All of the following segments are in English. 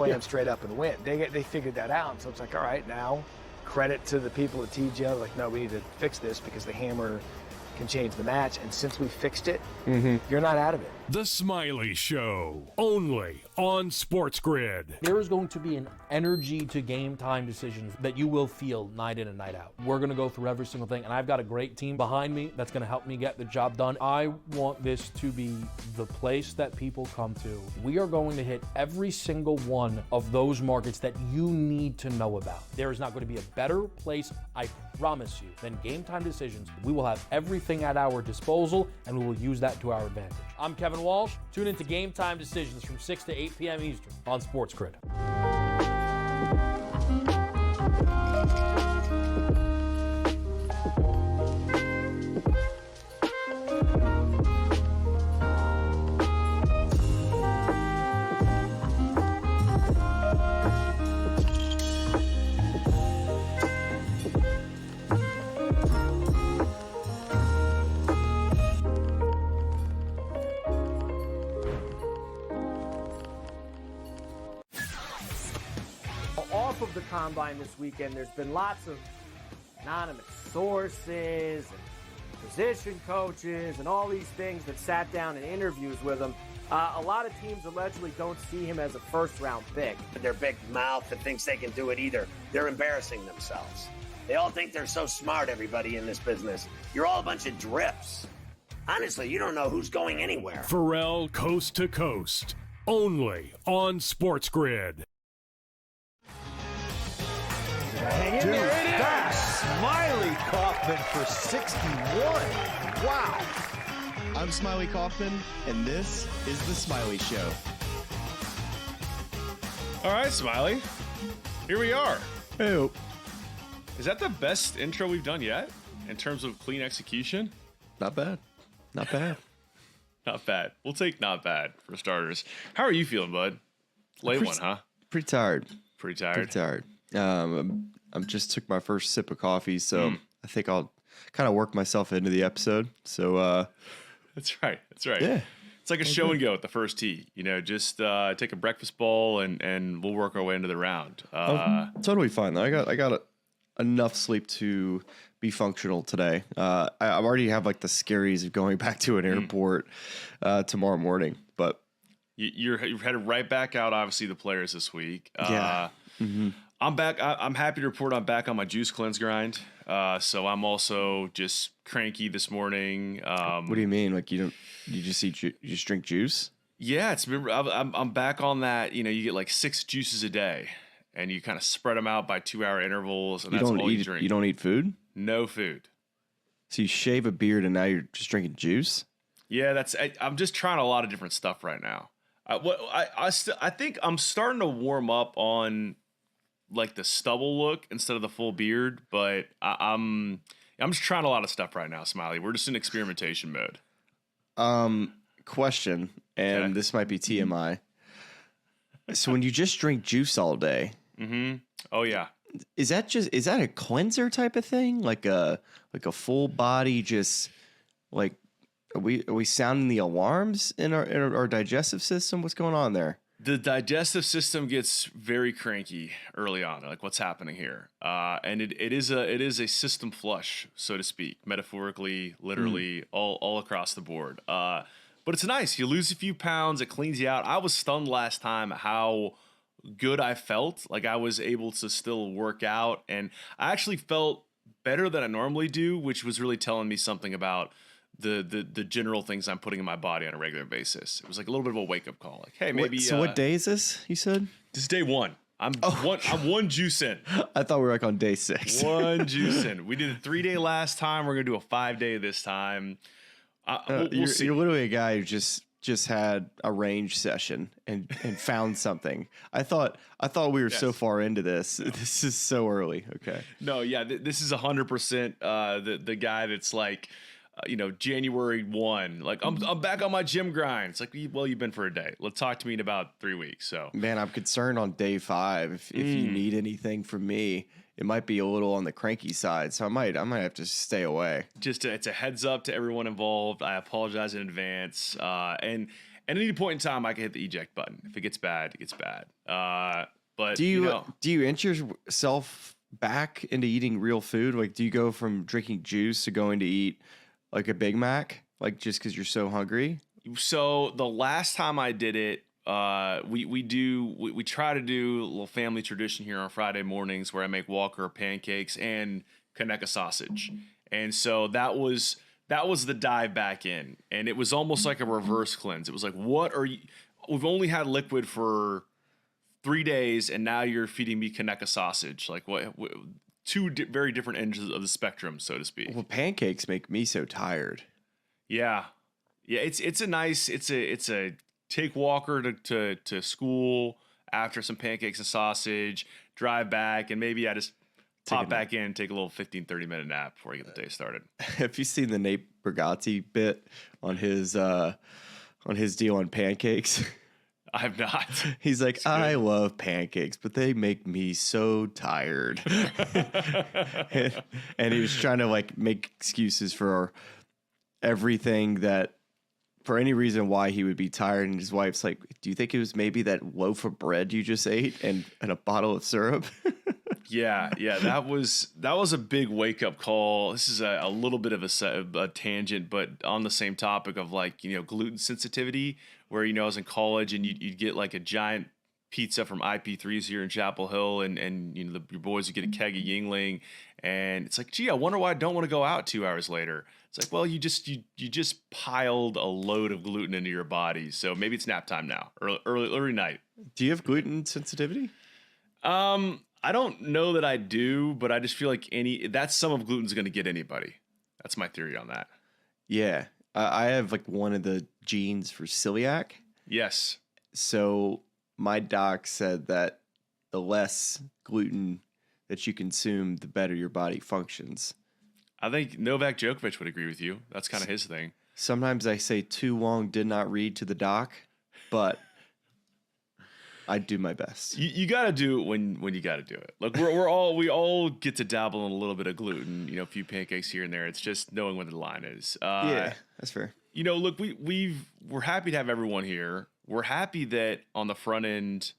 land straight up and win. They figured that out. So it's like, all right, now credit to the people at TGL. Like, no, we need to fix this because the hammer can change the match. And since we fixed it, you're not out of it. The Smylie Show, only on SportsGrid. There is going to be an energy to game time decisions that you will feel night in and night out. We're going to go through every single thing, and I've got a great team behind me that's going to help me get the job done. I want this to be the place that people come to. We are going to hit every single one of those markets that you need to know about. There is not going to be a better place, I promise you, than game time decisions. We will have everything at our disposal, and we will use that to our advantage. I'm Kevin Walsh. Tune into Game Time Decisions from 6 to 8 p.m. Eastern on SportsGrid. Off of the combine this weekend, there's been lots of anonymous sources and position coaches and all these things that sat down in interviews with him. A lot of teams allegedly don't see him as a first-round pick. Their big mouth that thinks they can do it either. They're embarrassing themselves. They all think they're so smart, everybody in this business. You're all a bunch of drips. Honestly, you don't know who's going anywhere. Pharrell Coast to Coast, only on SportsGrid. Hang in there, it is. Smylie Kaufman for 61. Wow. I'm Smylie Kaufman, and this is The Smylie Show. All right, Smylie. Here we are. Hey. Is that the best intro we've done yet in terms of clean execution? Not bad. Not bad. Not bad. We'll take not bad for starters. How are you feeling, bud? Late one, huh? Pretty tired. Pretty tired. Pretty tired. I just took my first sip of coffee, so I think I'll kind of work myself into the episode. So That's right. That's right. Yeah. It's like a show and go at the first tee. You know, just take a breakfast bowl and we'll work our way into the round. totally fine though. I got enough sleep to be functional today. I already have like the scaries of going back to an airport tomorrow morning, but You're headed right back out, obviously, the players this week. Yeah. I'm back. I'm happy to report I'm back on my juice cleanse grind. So I'm also just cranky this morning. What do you mean? Like you just drink juice? Yeah, I'm back on that. You know, you get like 6 juices a day, and you kind of spread them out by 2-hour intervals, and that's all you drink. You don't eat food? No food. So you shave a beard, and now you're just drinking juice? Yeah, I'm just trying a lot of different stuff right now. I think I'm starting to warm up on like the stubble look instead of the full beard, but I'm just trying a lot of stuff right now, Smylie. We're just in experimentation mode. Question, and this might be TMI. So when you just drink juice all day, Oh yeah, is that a cleanser type of thing? Like a full body, just like are we sounding the alarms in our digestive system? What's going on there? the digestive system gets very cranky early on. Like, what's happening here? And it is a system flush, so to speak, metaphorically, literally, all across the board. But it's nice. You lose a few pounds, it cleans you out. I was stunned last time how good I felt. Like, I was able to still work out, and I actually felt better than I normally do, which was really telling me something about the general things I'm putting in my body on a regular basis. It was like a little bit of a wake up call. Like, hey, maybe. So what day is this? You said this is day one. I'm one juice in. I thought we were like on day 6. One juice in. We did a 3-day last time. We're gonna do a 5-day this time. We'll see. You're literally a guy who just had a range session and found something. I thought we were so far into this. No. This is so early. Okay. No, yeah, this is 100% the guy that's like, January 1, like I'm back on my gym grind. It's like, well, you've been for a day. Let's talk to me in about 3 weeks. So, man, I'm concerned on day 5. If you need anything from me, it might be a little on the cranky side. So I might have to stay away. Just it's a heads up to everyone involved. I apologize in advance. And at any point in time, I can hit the eject button. If it gets bad, it gets bad. But Do you inch yourself back into eating real food? Like, do you go from drinking juice to going to eat like a Big Mac, like just because you're so hungry? So the last time I did it, we try to do a little family tradition here on Friday mornings where I make Walker pancakes and Kaneka sausage, and so that was the dive back in, and it was almost like a reverse cleanse. It was like, what are you? We've only had liquid for 3 days, and now you're feeding me Kaneka sausage. Like what two very different ends of the spectrum, so to speak. Well, pancakes make me so tired. Yeah. It's a take Walker to school after some pancakes and sausage, drive back, and maybe I just pop back in, take a little 15-30 minute nap before I get the day started. Have you seen the Nate Bargatze bit on his deal on pancakes? I have not. He's like, I love pancakes, but they make me so tired. and he was trying to like make excuses for everything that, for any reason why he would be tired. And his wife's like, do you think it was maybe that loaf of bread you just ate and a bottle of syrup? Yeah, that was a big wake up call. This is a little bit of a tangent, but on the same topic of like, gluten sensitivity, where, I was in college and you'd get like a giant pizza from IP3s here in Chapel Hill, and your boys would get a keg of Yingling, and it's like, gee, I wonder why I don't want to go out 2 hours later. It's like, well, you just piled a load of gluten into your body, so maybe it's nap time now, early night. Do you have gluten sensitivity? I don't know that I do, but I just feel like that sum of gluten is going to get anybody. That's my theory on that. Yeah. I have like one of the genes for celiac. Yes. So my doc said that the less gluten that you consume, the better your body functions. I think Novak Djokovic would agree with you. That's kind of his thing. Sometimes I say too long did not read to the doc, but I do my best. You got to do it when you got to do it. Like we all get to dabble in a little bit of gluten, a few pancakes here and there. It's just knowing what the line is. Yeah, that's fair. Look, we're happy to have everyone here. We're happy that on the front end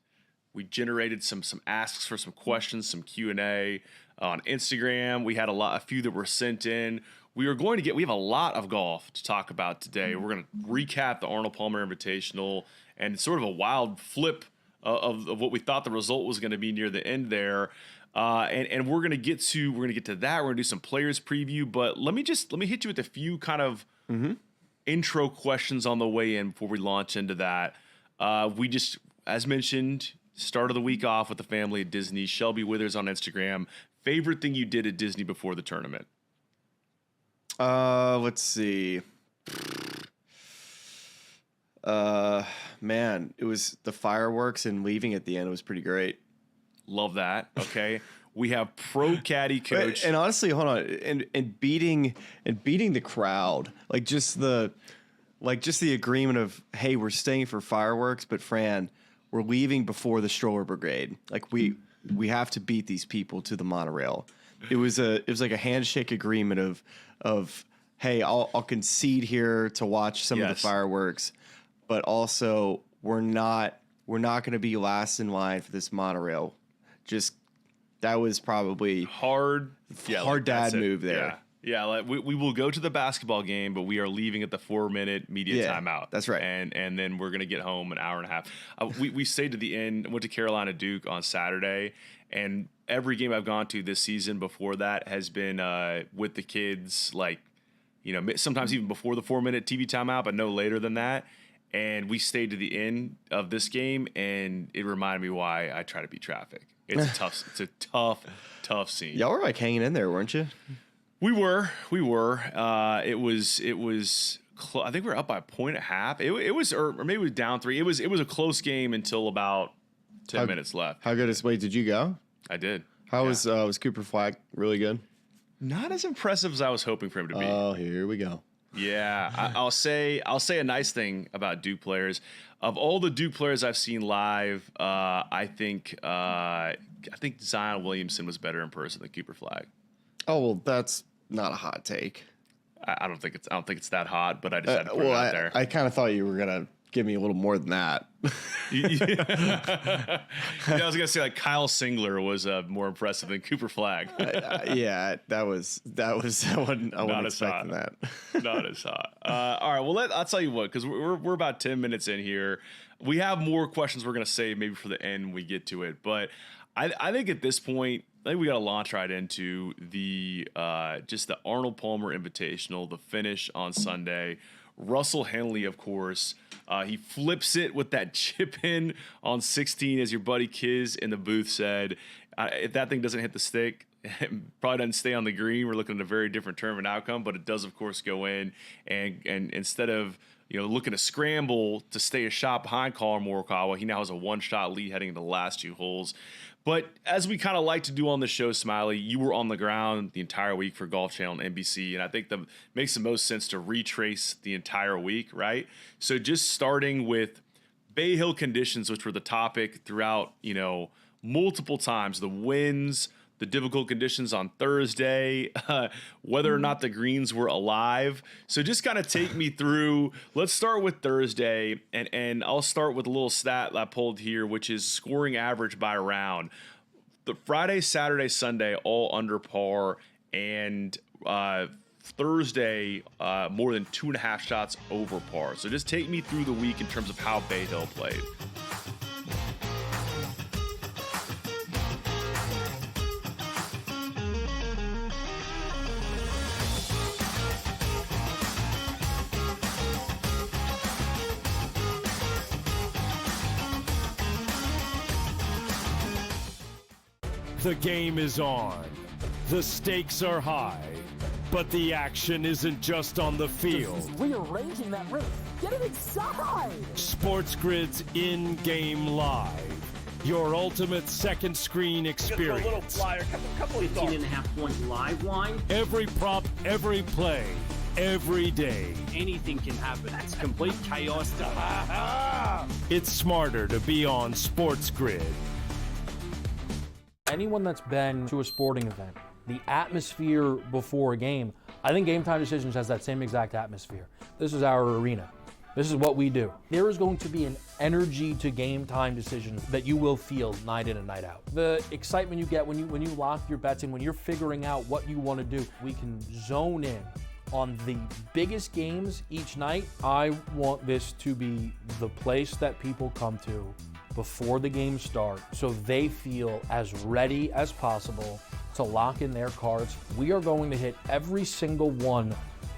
we generated some asks for some questions, some Q&A on Instagram. We had a few that were sent in. We have a lot of golf to talk about today. We're going to recap the Arnold Palmer Invitational and sort of a wild flip of what we thought the result was going to be near the end there. And we're going to get to that. We're going to do some players preview, but let me hit you with a few kind of intro questions on the way in before we launch into that. We just, as mentioned, started the week off with the family at Disney. Shelby Withers on Instagram. Favorite thing you did at Disney before the tournament? Let's see. Man, it was the fireworks and leaving at the end. It was pretty great. Love that. Okay. We have pro caddy coach. And honestly, hold on. And beating the crowd. Like just the agreement of, hey, we're staying for fireworks, but Fran, we're leaving before the stroller brigade. Like we have to beat these people to the monorail. It was like a handshake agreement of hey, I'll concede here to watch some of the fireworks, but also we're not going to be last in line for this monorail. Just that was probably hard dad move there. Yeah, like we will go to the basketball game, but we are leaving at the 4-minute media timeout. That's right. And then we're gonna get home an hour and a half. We stayed to the end. Went to Carolina Duke on Saturday, and every game I've gone to this season before that has been with the kids. Like, sometimes even before the 4-minute TV timeout, but no later than that. And we stayed to the end of this game, and it reminded me why I try to beat traffic. It's a tough scene. Y'all were like hanging in there, weren't you? We were. It was. I think we were up by a point and a half. It was, or maybe it was down 3. It was a close game until about 10 minutes left. How good did you go? I did. How was Cooper Flag? Really good. Not as impressive as I was hoping for him to be. Oh, here we go. Yeah, I'll say a nice thing about Duke players. Of all the Duke players I've seen live, I think Zion Williamson was better in person than Cooper Flag. Oh well, that's not a hot take. I don't think it's that hot, but I just had to put it out there. I kind of thought you were gonna give me a little more than that. I was gonna say like Kyle Singler was more impressive than Cooper Flagg. Yeah, that was I wasn't expecting that. Not as hot. All right, well I'll tell you what, because we're about 10 minutes in here. We have more questions we're gonna save maybe for the end when we get to it, but I think at this point, I think we got to launch right into the just the Arnold Palmer Invitational, the finish on Sunday. Russell Henley, of course, he flips it with that chip in on 16, as your buddy Kiz in the booth said. If that thing doesn't hit the stick, it probably doesn't stay on the green. We're looking at a very different tournament outcome, but it does, of course, go in. And instead of looking to scramble to stay a shot behind Collin Morikawa, he now has a one-shot lead heading into the last 2 holes. But as we kind of like to do on the show, Smylie, you were on the ground the entire week for Golf Channel and NBC, and I think that makes the most sense to retrace the entire week, right? So just starting with Bay Hill conditions, which were the topic throughout, multiple times, the winds, the difficult conditions on Thursday, whether or not the greens were alive. So just kind of take me through. Let's start with Thursday, and I'll start with a little stat I pulled here, which is scoring average by round. The Friday, Saturday, Sunday, all under par, and Thursday, more than 2.5 shots over par. So just take me through the week in terms of how Bay Hill played. The game is on. The stakes are high. But the action isn't just on the field. He's rearranging that rim. Get it inside! SportsGrid's in-game live. Your ultimate second screen experience. Just a little flyer, couple of 18.5 point live line. Every prop, every play, every day. Anything can happen. That's complete chaos. It's smarter to be on SportsGrid. Anyone that's been to a sporting event, the atmosphere before a game, I think Game Time Decisions has that same exact atmosphere. This is our arena. This is what we do. There is going to be an energy to Game Time Decisions that you will feel night in and night out. The excitement you get when you lock your bets in, when you're figuring out what you want to do, we can zone in on the biggest games each night. I want this to be the place that people come to before the games start so they feel as ready as possible to lock in their cards. We are going to hit every single one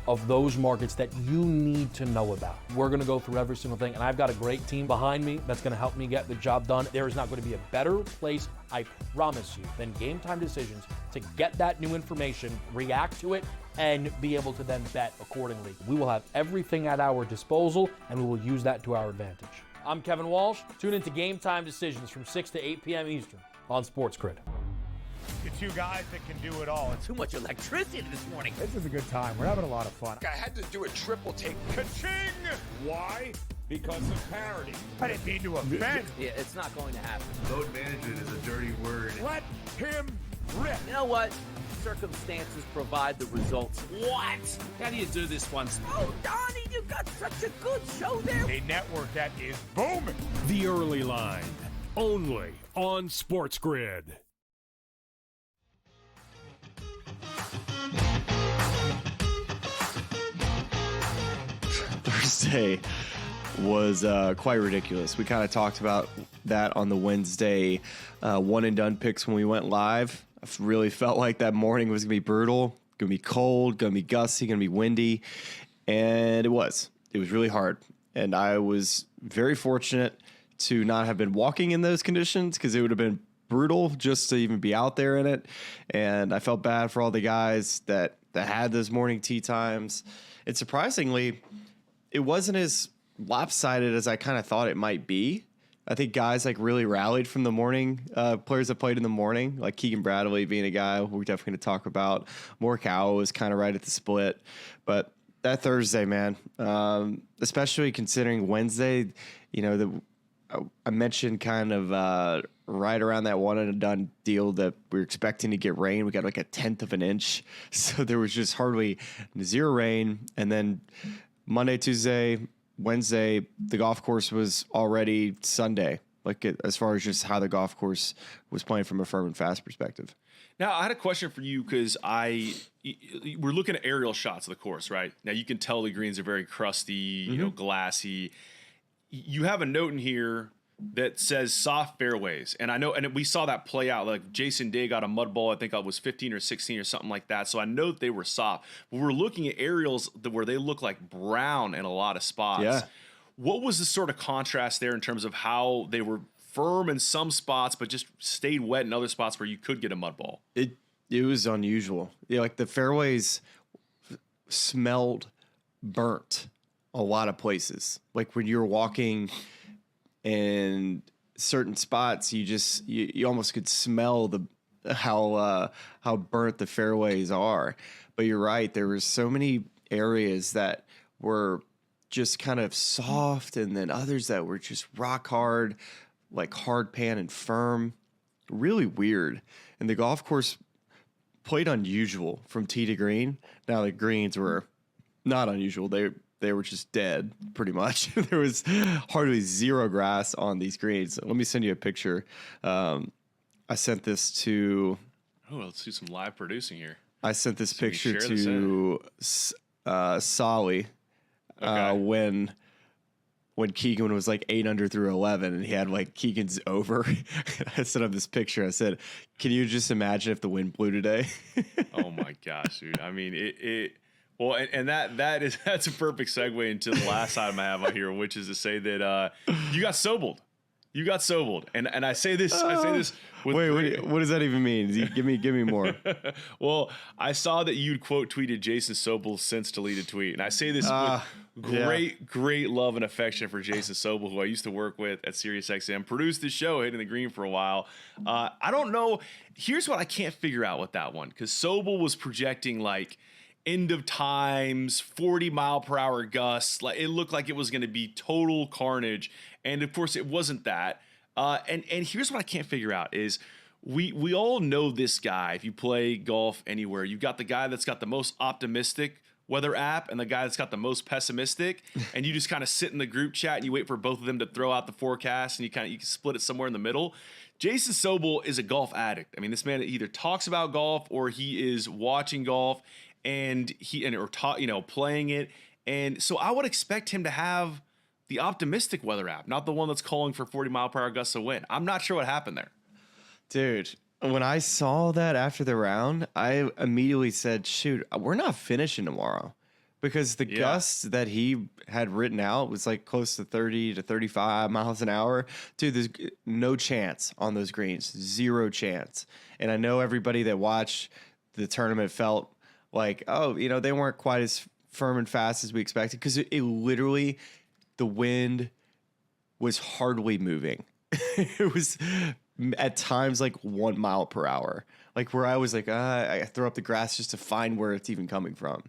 of those markets that you need to know about. We're gonna go through every single thing, and I've got a great team behind me that's gonna help me get the job done. There is not gonna be a better place, I promise you, than Game Time Decisions to get that new information, react to it, and be able to then bet accordingly. We will have everything at our disposal, and we will use that to our advantage. I'm Kevin Walsh. Tune into Game Time Decisions from 6 to 8 p.m. Eastern on SportsGrid. The 2 guys that can do it all. Too much electricity this morning. This is a good time. We're having a lot of fun. I had to do a triple take. Ka-ching! Why? Because of parity. I didn't mean to offend. Yeah, it's not going to happen. Load management is a dirty word. Let him rip. You know what? Circumstances provide the results. What? How do you do this one? Oh, Donnie, you got such a good show there. A network that is booming. The Early Line, only on SportsGrid. Thursday was quite ridiculous. We kind of talked about that on the Wednesday one and done picks when we went live. I really felt like that morning was going to be brutal, going to be cold, going to be gusty, going to be windy. And it was. It was really hard. And I was very fortunate to not have been walking in those conditions because it would have been brutal just to even be out there in it. And I felt bad for all the guys that had those morning tee times. And surprisingly, it wasn't as lopsided as I kind of thought it might be. I think guys really rallied from the morning, players that played in the morning, like Keegan Bradley being a guy we're definitely going to talk about. Morikawa was kind of right at the split. But that Thursday, man, especially considering Wednesday, I mentioned kind of right around that one and done deal that we were expecting to get rain. We got like a 1/10 of an inch. So there was just hardly zero rain. And then Monday, Tuesday, Wednesday, the golf course was already Sunday. Like as far as just how the golf course was playing from a firm and fast perspective. Now, I had a question for you because we're looking at aerial shots of the course, right? Now, you can tell the greens are very crusty, you know, glassy. You have a note in here that says soft fairways. And I know, and we saw that play out. Like Jason Day got a mud ball, I think it was 15 or 16 or something like that. So I know that they were soft. But we're looking at aerials where they look like brown in a lot of spots. Yeah. What was the sort of contrast there in terms of how they were firm in some spots, but just stayed wet in other spots where you could get a mud ball? It was unusual. Yeah, like the fairways smelled burnt a lot of places. Like when you were walking in certain spots, you almost could smell how burnt the fairways are. But you're right, there were so many areas that were just kind of soft, and then others that were just rock hard, like hard pan and firm. Really weird. And the golf course played unusual from tee to green. Now the greens were not unusual. They were just dead, pretty much. There was hardly zero grass on these greens. Let me send you a picture. I sent this to... Oh, let's do some live producing here. I sent this picture to Solly when Keegan was like 8 under through 11, and he had like Keegan's over. I sent him this picture. I said, "Can you just imagine if the wind blew today?" Oh my gosh, dude! I mean, well, and that's a perfect segue into the last item I have out here, which is to say that you got sobled. You got sobled, and I say this. Wait, what does that even mean? Give me more. Well, I saw that you'd quote tweeted Jason Sobel's since deleted tweet, and I say this with great love and affection for Jason Sobel, who I used to work with at SiriusXM, produced the show Hitting the Green for a while. I don't know. Here's what I can't figure out with that one, because Sobel was projecting like end of times, 40-mile-per-hour gusts. Like it looked like it was going to be total carnage. And of course, it wasn't that. And here's what I can't figure out is we all know this guy. If you play golf anywhere, you've got the guy that's got the most optimistic weather app and the guy that's got the most pessimistic. And you just kind of sit in the group chat and you wait for both of them to throw out the forecast, and you can split it somewhere in the middle. Jason Sobel is a golf addict. I mean, this man either talks about golf or he is watching golf and playing it. And so I would expect him to have the optimistic weather app, not the one that's calling for 40-mile-per-hour gusts of wind. I'm not sure what happened there. Dude, when I saw that after the round, I immediately said, shoot, we're not finishing tomorrow. Because the gusts that he had written out was like close to 30 to 35 miles an hour. Dude, there's no chance on those greens. Zero chance. And I know everybody that watched the tournament felt like, oh, they weren't quite as firm and fast as we expected. Because it literally... the wind was hardly moving. It was at times like 1 mile per hour, like where I was like, I throw up the grass just to find where it's even coming from.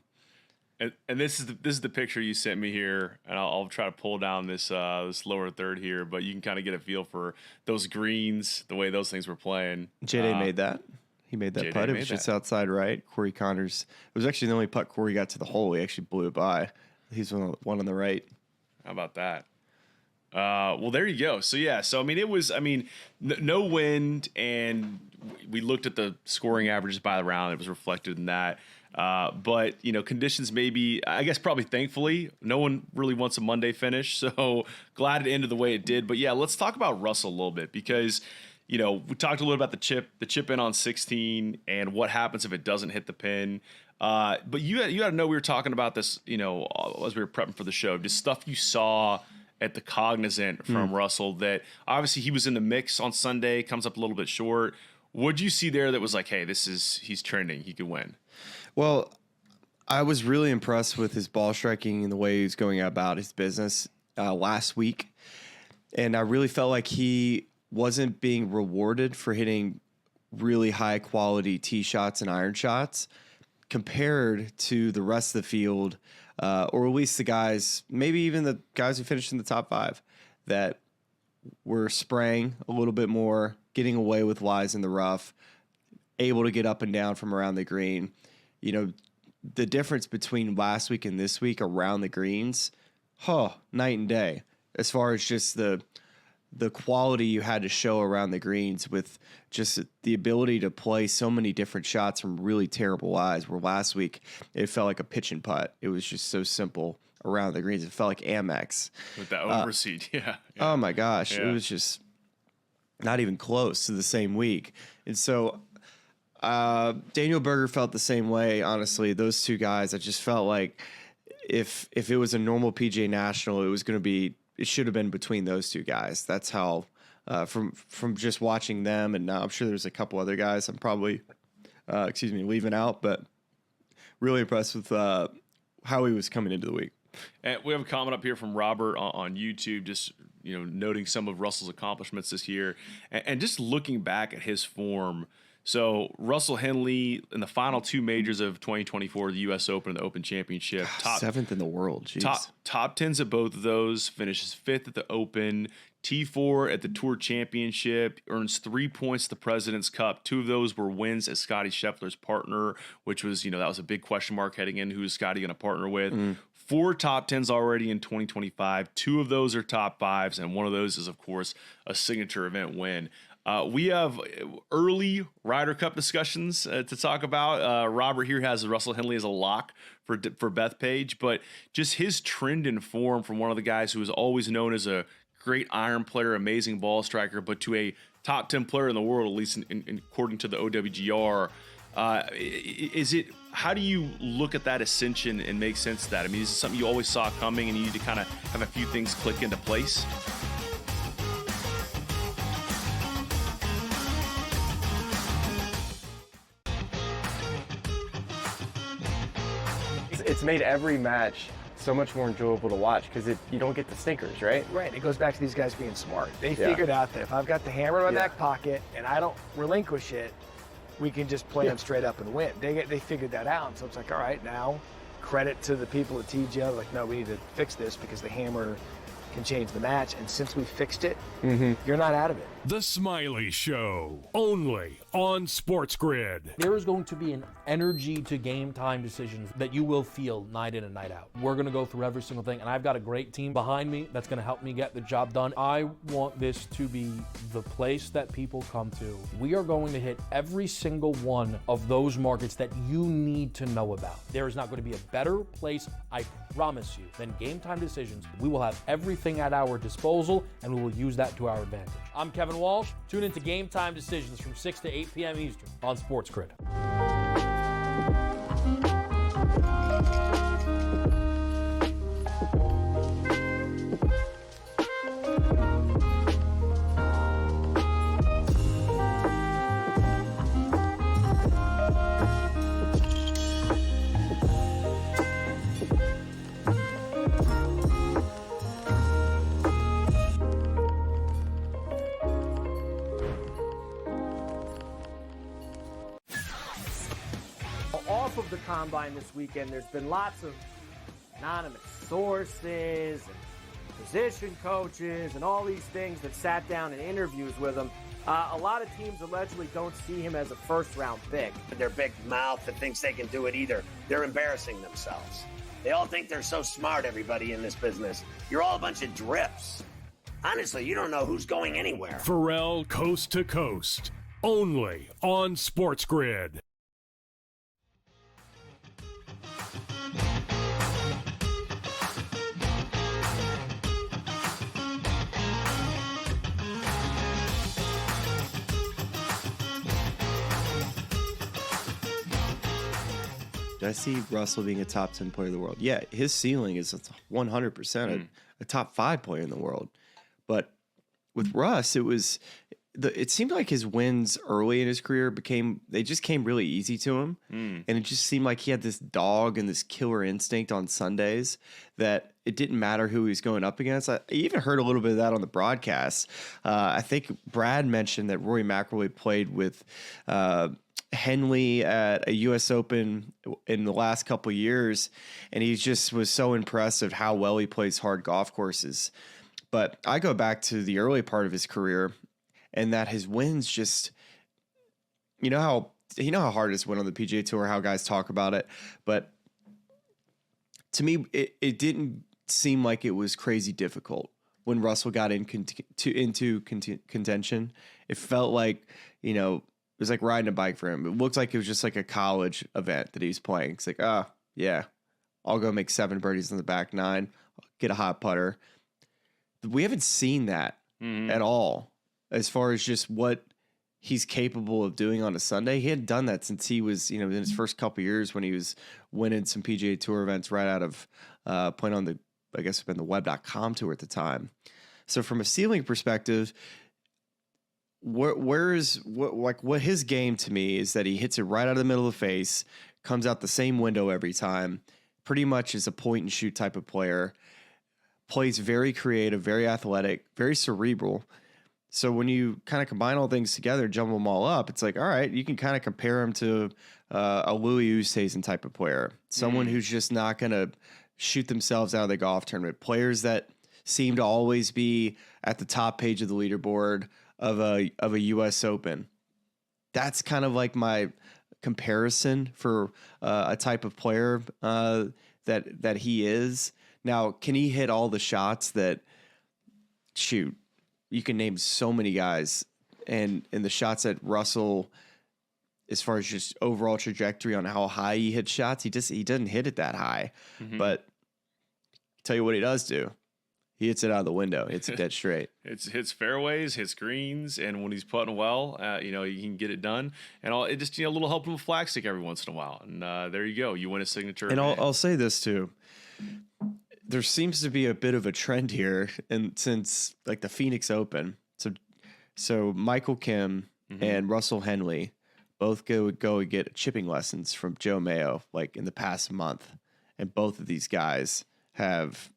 And this is the picture you sent me here, and I'll try to pull down this lower third here, but you can kind of get a feel for those greens, the way those things were playing. J-Day made that. He made that putt. It was just outside right. Corey Connors. It was actually the only putt Corey got to the hole. He actually blew it by. He's one on the right. How about that? Well, there you go. So, yeah. So, I mean, no wind, and we looked at the scoring averages by the round. It was reflected in that. But, conditions maybe, I guess probably thankfully, no one really wants a Monday finish. So, glad it ended the way it did. But, yeah, let's talk about Russell a little bit because, we talked a little about the chip in on 16 and what happens if it doesn't hit the pin. But you got to know we were talking about this, as we were prepping for the show, just stuff you saw at the Cognizant from Russell that obviously he was in the mix on Sunday, comes up a little bit short. What'd you see there that was like, hey, he's trending, he could win? Well, I was really impressed with his ball striking and the way he's going about his business last week. And I really felt like he wasn't being rewarded for hitting really high quality tee shots and iron shots compared to the rest of the field, or at least the guys, maybe even the guys who finished in the top 5 that were spraying a little bit more, getting away with lies in the rough, able to get up and down from around the green. The difference between last week and this week around the greens, night and day as far as just the quality you had to show around the greens with just the ability to play so many different shots from really terrible lies, where last week it felt like a pitch and putt. It was just so simple around the greens. It felt like Amex. With that overseed, yeah. Oh, my gosh. Yeah. It was just not even close to the same week. And so Daniel Berger felt the same way, honestly. Those two guys, I just felt like if it was a normal PGA National, it should have been between those two guys. That's how, from just watching them, and now I'm sure there's a couple other guys I'm probably, leaving out, but really impressed with how he was coming into the week. And we have a comment up here from Robert on YouTube, just noting some of Russell's accomplishments this year, and just looking back at his form. So Russell Henley in the final two majors of 2024, the U.S. Open and the Open Championship, seventh in the world. Jeez. Top tens at both of those. Finishes fifth at the Open, T4 at the Tour Championship. Earns 3 points at the President's Cup. Two of those were wins as Scotty Scheffler's partner, which was that was a big question mark heading in. Who's Scotty going to partner with? 4 top tens already in 2025. 2 of those are top fives, and one of those is, of course, a signature event win. We have early Ryder Cup discussions to talk about. Robert here has Russell Henley as a lock for Bethpage, but just his trend in form from one of the guys who is always known as a great iron player, amazing ball striker, but to a top 10 player in the world, at least according to the OWGR. How do you look at that ascension and make sense of that? I mean, is it something you always saw coming and you need to kind of have a few things click into place? It's made every match so much more enjoyable to watch because you don't get the stinkers, right? Right. It goes back to these guys being smart. They figured out that if I've got the hammer in my back pocket and I don't relinquish it, we can just play them straight up and win. They figured that out. And so it's like, all right, now credit to the people at TGL. Like, no, we need to fix this because the hammer can change the match. And since we fixed it, you're not out of it. The Smylie Show, only on SportsGrid. There is going to be an energy to game time decisions that you will feel night in and night out. We're going to go through every single thing, and I've got a great team behind me that's going to help me get the job done. I want this to be the place that people come to. We are going to hit every single one of those markets that you need to know about. There is not going to be a better place, I promise you, than game time decisions. We will have everything at our disposal, and we will use that to our advantage. I'm Kevin Walsh. Tune into Game Time Decisions from 6 to 8 p.m. Eastern on SportsGrid. Off of the combine this weekend, there's been lots of anonymous sources and position coaches and all these things that sat down in interviews with him. A lot of teams allegedly don't see him as a first-round pick. Their big mouth that thinks they can do it either. They're embarrassing themselves. They all think they're so smart, everybody in this business. You're all a bunch of drips. Honestly, you don't know who's going anywhere. Pharrell Coast to Coast, only on SportsGrid. I see Russell being a top 10 player in the world. Yeah, his ceiling is 100% a top 5 player in the world. But with Russ, it seemed like his wins early in his career came really easy to him. And it just seemed like he had this dog and this killer instinct on Sundays that it didn't matter who he was going up against. I even heard a little bit of that on the broadcast. I think Brad mentioned that Rory McIlroy played with Henley at a U.S. Open in the last couple of years, and he just was so impressed of how well he plays hard golf courses. But I go back to the early part of his career, and that his wins just, you know how hard it is to win on the PGA Tour, how guys talk about it. But to me, it didn't seem like it was crazy difficult when Russell got into contention. It felt like, it was like riding a bike for him. It looked like it was just like a college event that he was playing. It's like, yeah, I'll go make 7 birdies in the back 9, get a hot putter. We haven't seen that at all as far as just what he's capable of doing on a Sunday. He hadn't done that since he was, in his first couple of years when he was winning some PGA Tour events right out of playing on the, I guess it'd been the web.com tour at the time. So from a ceiling perspective, what his game to me is that he hits it right out of the middle of the face, comes out the same window every time, pretty much is a point and shoot type of player, plays very creative, very athletic, very cerebral. So when you kind of combine all things together, jumble them all up, it's like, all right, you can kind of compare him to a Louis Oosthuizen type of player, someone who's just not going to shoot themselves out of the golf tournament. Players that seem to always be at the top page of the leaderboard of a U.S. Open. That's kind of like my comparison for a type of player that he is. Now, can he hit all the shots that, shoot, you can name so many guys, and the shots that Russell, as far as just overall trajectory on how high he hits shots, he doesn't hit it that high. But tell you what he does do. He hits it out of the window. Hits it dead straight. Hits fairways, hits greens, and when he's putting well, he can get it done. And it just a little help with a flag stick every once in a while. And there you go. You win a signature. And I'll say this too. There seems to be a bit of a trend here, and since like the Phoenix Open, so Michael Kim and Russell Henley both go and get chipping lessons from Joe Mayo like in the past month, and both of these guys have,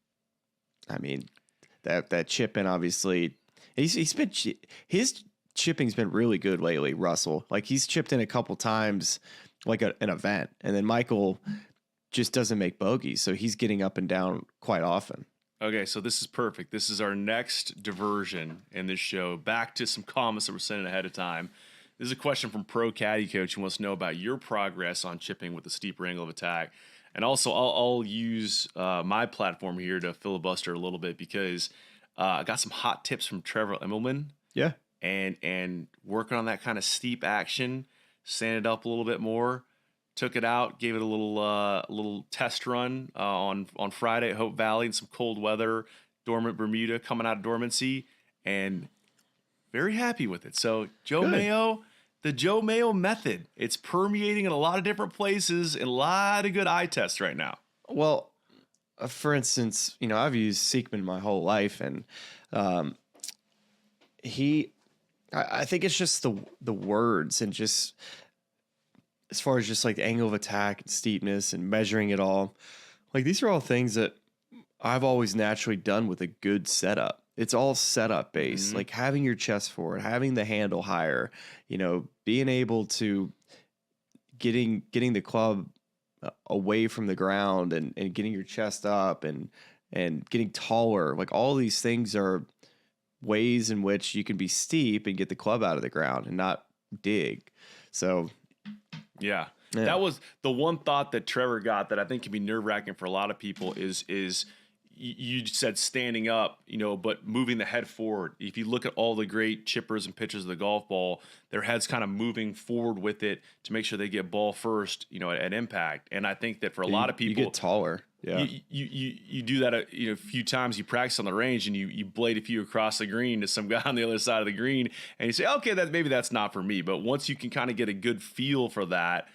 that chipping obviously his chipping's been really good lately. Russell, like he's chipped in a couple times, like an event, and then Michael just doesn't make bogeys, so he's getting up and down quite often. Okay, so this is perfect. This is our next diversion in this show. Back to some comments that were sent in ahead of time. This is a question from Pro Caddy Coach who wants to know about your progress on chipping with the steeper angle of attack. And also, I'll use my platform here to filibuster a little bit because I got some hot tips from Trevor Immelman. Yeah. And working on that kind of steep action, sand it up a little bit more. Took it out, gave it a little test run on Friday at Hope Valley in some cold weather, dormant Bermuda, coming out of dormancy, and very happy with it. So Joe Mayo, the Joe Mayo method, it's permeating in a lot of different places and a lot of good eye tests right now. Well, for instance, I've used Seekman my whole life, and I think it's just the words and just, as far as just like the angle of attack and steepness and measuring it all, like these are all things that I've always naturally done with a good setup. It's all setup based, like having your chest forward, having the handle higher, being able to getting the club away from the ground and getting your chest up and getting taller. Like all these things are ways in which you can be steep and get the club out of the ground and not dig. So Yeah. That was the one thought that Trevor got that I think can be nerve-wracking for a lot of people is you said standing up, but moving the head forward. If you look at all the great chippers and pitchers of the golf ball, their head's kind of moving forward with it to make sure they get ball first, at impact. And I think that for a lot of people, you get taller. Yeah. You do that a few times. You practice on the range and you blade a few across the green to some guy on the other side of the green, and you say, okay, maybe that's not for me. But once you can kind of get a good feel for that,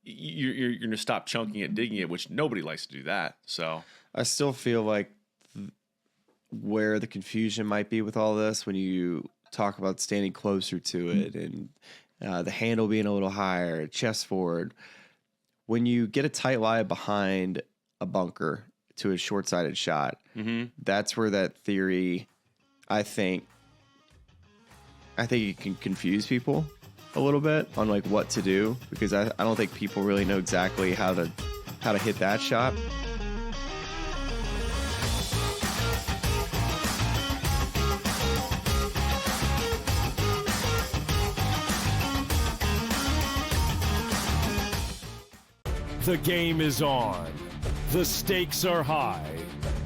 you're going to stop chunking it, digging it, which nobody likes to do that. So I still feel like where the confusion might be with all this, when you talk about standing closer to it and the handle being a little higher, chest forward, when you get a tight lie behind a bunker to a short-sided shot, that's where that theory, I think it can confuse people a little bit on like what to do, because I don't think people really know exactly how to hit that shot. The game is on. The stakes are high.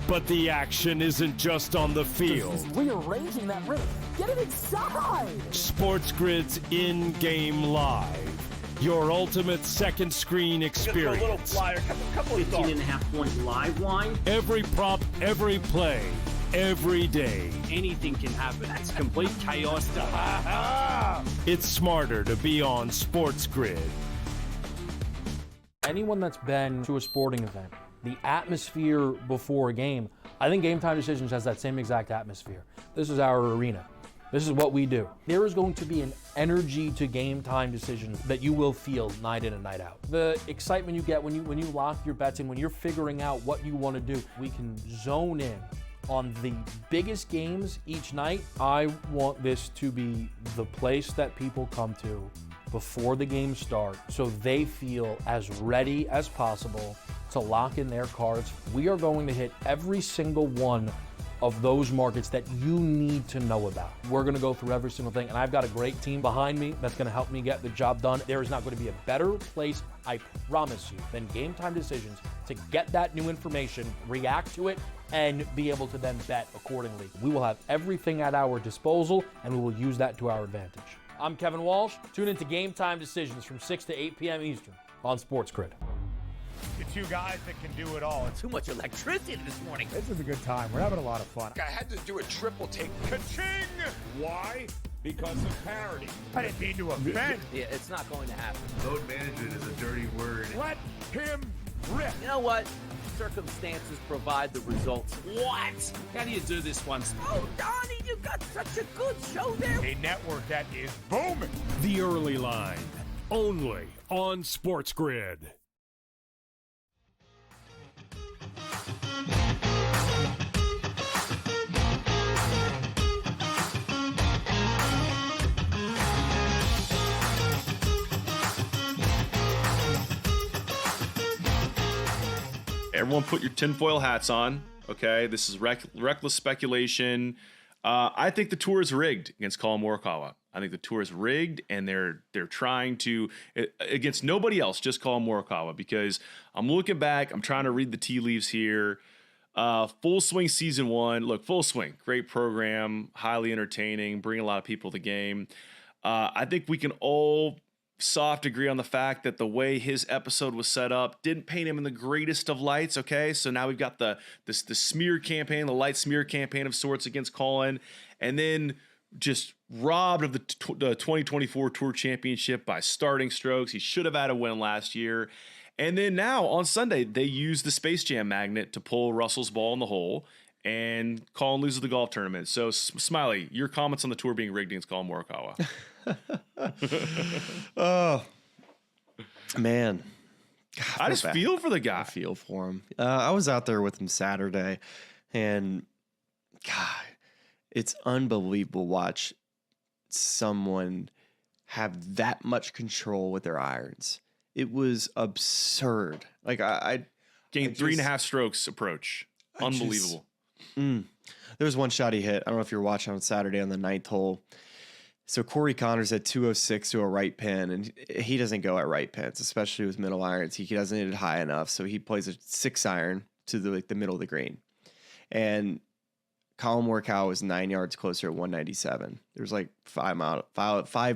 But the action isn't just on the field. He's rearranging that roof. Get it inside! SportsGrid's in-game live. Your ultimate second screen experience. A little flyer, couple of 15.5 point live line. Every prop, every play, every day. Anything can happen. That's complete chaos. It's smarter to be on SportsGrid. Anyone that's been to a sporting event, the atmosphere before a game, I think Game Time Decisions has that same exact atmosphere. This is our arena. This is what we do. There is going to be an energy to Game Time Decisions that you will feel night in and night out. The excitement you get when you lock your bets in, when you're figuring out what you want to do, we can zone in on the biggest games each night. I want this to be the place that people come to before the games start so they feel as ready as possible to lock in their cards. We are going to hit every single one of those markets that you need to know about. We're gonna go through every single thing, and I've got a great team behind me that's gonna help me get the job done. There is not gonna be a better place, I promise you, than Game Time Decisions to get that new information, react to it, and be able to then bet accordingly. We will have everything at our disposal, and we will use that to our advantage. I'm Kevin Walsh. Tune into Game Time Decisions from 6 to 8 p.m. Eastern on SportsGrid. The two guys that can do it all. Too much electricity this morning. This is a good time. We're having a lot of fun. I had to do a triple take. Ka-ching! Why? Because of parity. I didn't mean to offend. Yeah, it's not going to happen. Load management is a dirty word. Let him rip. You know what? Circumstances provide the results. What? How do you do this one? Oh, Donnie, you got such a good show there. A network that is booming. The Early Line, only on SportsGrid. Everyone put your tinfoil hats on, okay? This is reckless speculation. I think the tour is rigged against Collin Morikawa. I think the tour is rigged, and they're trying to, against nobody else, just Collin Morikawa, because I'm looking back, I'm trying to read the tea leaves here. Full Swing Season 1. Look, Full Swing, great program, highly entertaining, bringing a lot of people to the game. I think we can all soft agree on the fact that the way his episode was set up didn't paint him in the greatest of lights. Okay, so now we've got the smear campaign, the light smear campaign of sorts against Collin, and then just robbed of the 2024 Tour Championship by starting strokes. He should have had a win last year. And then now on Sunday, they use the Space Jam magnet to pull Russell's ball in the hole, and Collin loses the golf tournament. So, Smylie, your comments on the tour being rigged against Collin Morikawa. Oh, man. God, I just feel for the guy. I feel for him. I was out there with him Saturday, and God, it's unbelievable to watch someone have that much control with their irons. It was absurd. Like I gained 3.5 strokes approach. Unbelievable. There was one shot he hit. I don't know if you're watching on Saturday on the 9th hole. So Corey Connors at 206 to a right pin, and he doesn't go at right pins, especially with middle irons. He doesn't hit it high enough, so he plays a 6 iron to the middle of the green. And Collin Morikawa was 9 yards closer at 197. There's like 5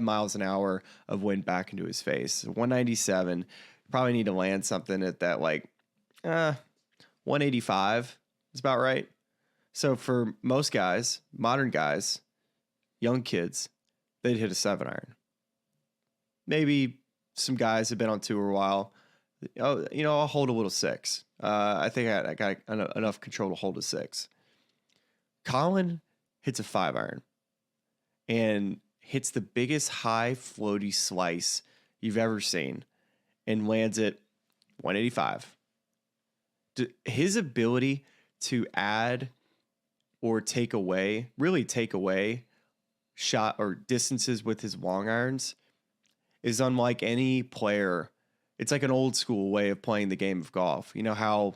miles an hour of wind back into his face. 197. Probably need to land something at that 185 is about right. So for most guys, modern guys, young kids, they'd hit a 7 iron. Maybe some guys have been on tour a while. Oh, I'll hold a little 6. I think I got enough control to hold a 6. Collin hits a 5 iron and hits the biggest high floaty slice you've ever seen and lands it 185. His ability to add or take away shot or distances with his long irons is unlike any player. It's like an old school way of playing the game of golf. You know how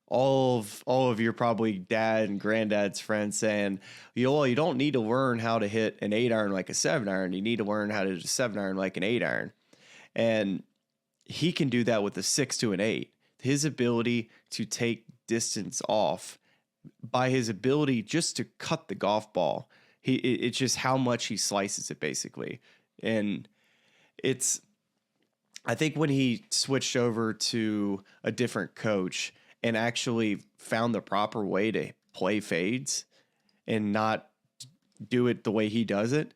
all of your probably dad and granddad's friends saying, you don't need to learn how to hit an 8 iron like a 7 iron. You need to learn how to hit a 7 iron like an 8 iron. And he can do that with a 6 to an 8. His ability to take distance off by his ability just to cut the golf ball. It's just how much he slices it basically. And I think when he switched over to a different coach and actually found the proper way to play fades and not do it the way he does it,